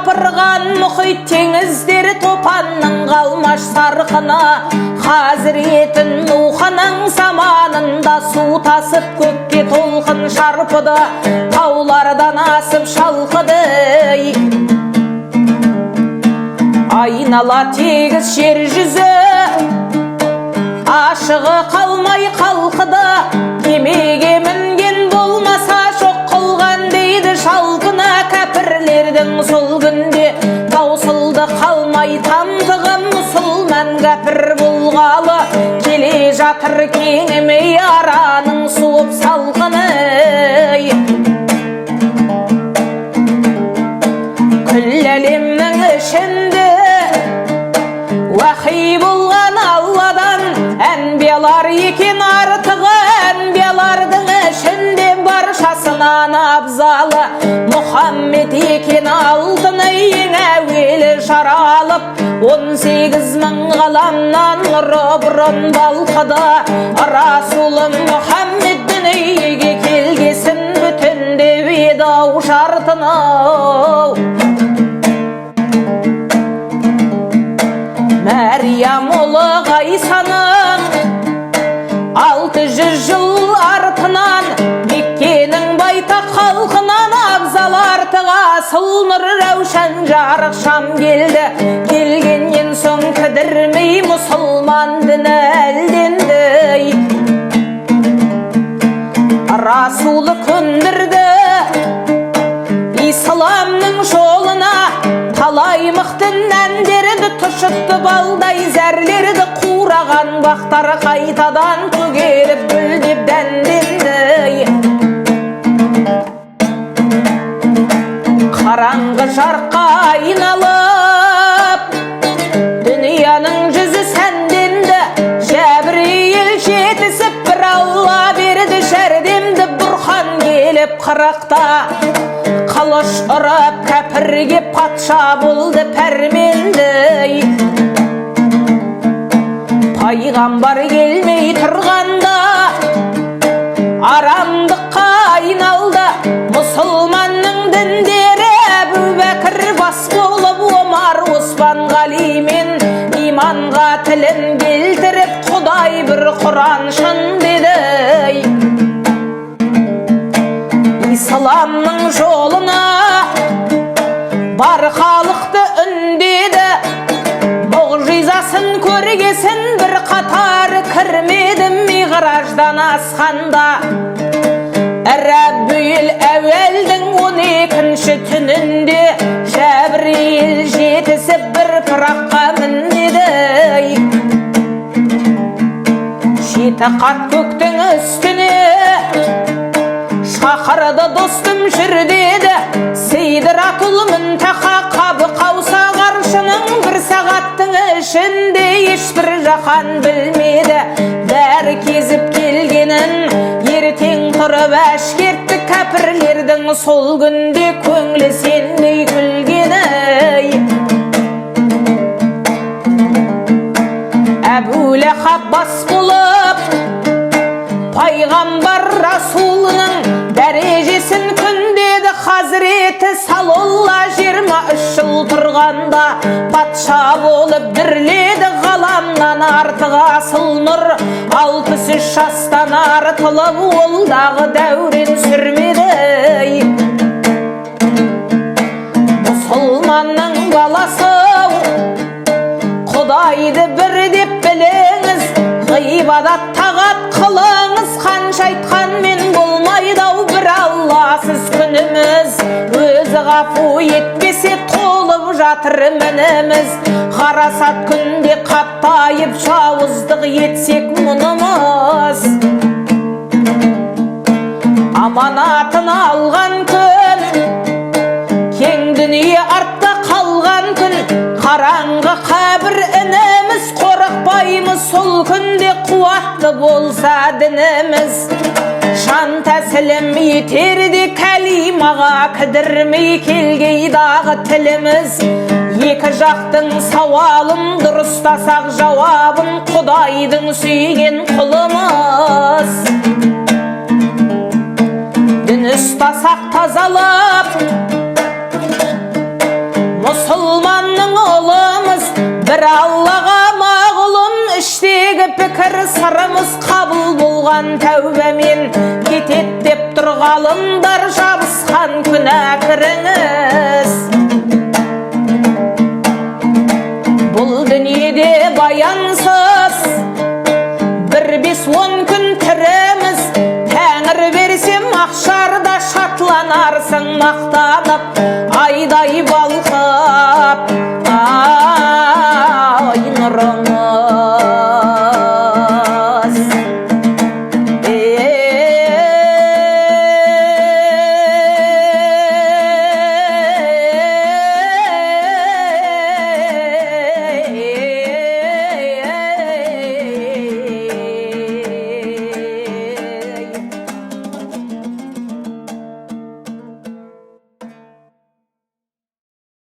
жапырған мұхит теңіздер топанның қалмаш сарқыны, хазіретін Нуханың заманында су тасып көкке толқын шарпыды, таулардан асып шалқыды. Айнала тегіс жер жүзі, ашығы қалмай қалқыды, кемеге мінген болмаса жоқ қылған дейді шалқына. Кәпірлердің сол күнде таусылды қалмай тамтығы, мұсылман кәпір болғалы келе жатыр кеңімей араның суып салқыны. Күллі әлемнің ішінде уахи болған Алладан, әнбиялар екен артығы, әнбиялардың ішінде баршасынан абзалы Мұхаммед екен алтыны ең әуелі жаралып. 18 мың ғаламнан нұры бұрын балқыды, Расулым Мұхаммед дүниеге келгесін бүтіндеп еді ау шартыны. Мәриям ұлы Ғайсаның 600 жыл артынан, Меккенің байтақ халқынан абзал артыға асыл нұр рәушан жарық шам келді. Келгеннен соң кідірмей мұсылман діні әлденді. Расулы көндірді исламның жолына, талай мықты нәндерді тұшытты, балдай зәрлерді қураған бақтар қайтадан көгеріп гүлдеп дәнденді. Қараңғы жарқа айналып дүнияның жүзі сәнденді, Жәбірейіл жетісіп бір Алла берді жәрдемді. Бұрхан келіп қырықта қылыш ұрып кәпірге патша болды пәрменді. Пайғамбар келмей тұрғанда арамдыққа айналды мұсылманның діндері. Әбу Бәкір бас болып, Омар Осман Ғалимен иманға тілін келтіріп, Құдай бір Құран шын деді. Исламның жолына бар халықты үндеді, мұғжизасын көргесін бір қатары кірмеді. Миғраждан асқанда Рәббіл әуелдің 12-ші түнінде, Жәбірейіл жетісіп бір пыраққа мінеді. 7 қат көктің үстіне шақырды достым жүр деді. Сейдіратул Мүнтаха қабы қауса ғаршының бір сағаттың ішінде ешбір жаһан білмеді. Бәрі кезіп келгенін ертең тұрып әшкертті, кәпірлердің сол күнде көңілі сенбей күлгені. Әбу Ләхаб бас болып пайғамбар Расулының дәрежесін күндеді. Хазіреті Салолла 23 жыл тұрғанда патша болып дүрледі. Ғаламнан артық асыл нұр 63 жастан артылып, олдағы дәурен сүрмеді. Мұсылманның баласы Құдайды бір деп біліңіз, ғибадат тағат қылыңыз. Қанша айтқанмен болмайды ау бір Алласыз күніміз. Өзі ғафу етпесе толып жатыр мініміз. Қарасат күнде қаптайып жауыздық етсек мұнымыз. Аманатын алған күн, кең дүние артта қалған күн. Қараңғы қабір ініміз, қорықпаймыз сол күнде қуатты болса дініміз. Жан тәсілім етерде кәлимаға кідірмей келгейдағы тіліміз. Екі жақтың сауалын дұрыстасақ жауабын, Құдайдың сүйген құлымыз. Дін ұстасақ тазалап, жаман тәубемен кетет деп тұрғалымдар жабысқан күнә кіріңіз. Бұл дүниеде баянсыз 1-5-10 күн тіреміз, тәңір берсем ақшарда шатланарсың мақтанып, айдай балқып.